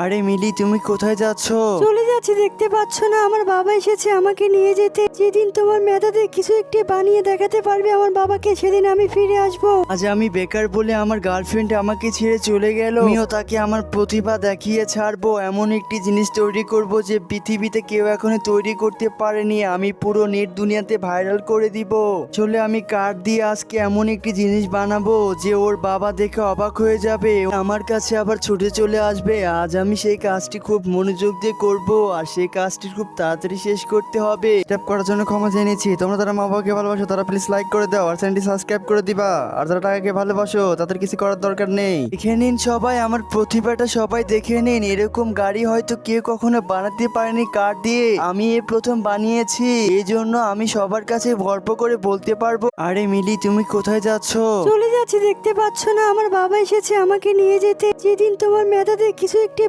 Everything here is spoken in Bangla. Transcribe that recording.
আরে মিলি, তুমি কোথায় যাচ্ছ? চলে যাচ্ছি, দেখতে পাচ্ছ না আমার বাবা এসেছে আমাকে নিয়ে যেতে। যেদিন তোমার মেধাতে কিছু একটি বানিয়ে দেখাতে পারবে আমার বাবাকে, সেদিন আমি ফিরে আসবো। আজ আমি বেকার বলে আমার গার্লফ্রেন্ড আমাকে ছেড়ে চলে গেল। আমিও তাকে আমার প্রতিভা দেখিয়ে ছাড়বো। এমন একটি জিনিস তৈরি করব যে পৃথিবীতে কেউ এখনো তৈরি করতে পারেনি। আমি পুরো নেট দুনিয়াতে ভাইরাল করে দিব। চলে আমি কাঠ দিয়ে আজকে এমন একটি জিনিস বানাবো যে ওর বাবা দেখে অবাক হয়ে যাবে, আমার কাছে আবার ছুটে চলে আসবে। আজ আমি সেই কাজটি খুব মনোযোগ দিয়ে করব, আর সেই কাজটি খুব তাড়াতাড়ি শেষ করতে হবে। স্টেপ করার জন্য ক্ষমা চেয়ে নিচ্ছি। তোমরা যারা মা বাবাকে ভালোবাসো তারা প্লিজ লাইক করে দাও আর চ্যানেলটি সাবস্ক্রাইব করে দিবা। আর যারা টাকাকে ভালোবাসো তাদের কিছু করার দরকার নেই। দেখে নিন সবাই আমার প্রতিভাটা, সবাই দেখে নিন। এরকম গাড়ি হয়তো কেউ কখনো বানাতে পারেনি কাঠ দিয়ে, আমি এই প্রথম বানিয়েছি। এই জন্য আমি সবার কাছে গর্ব করে বলতে পারবো। আরে মিলি, তুমি কোথায় যাচ্ছ? চলে যাচ্ছি, দেখতে পাচ্ছ না আমার বাবা এসেছে আমাকে নিয়ে যেতে। যেদিন তোমার মেধাতে কিছু একটি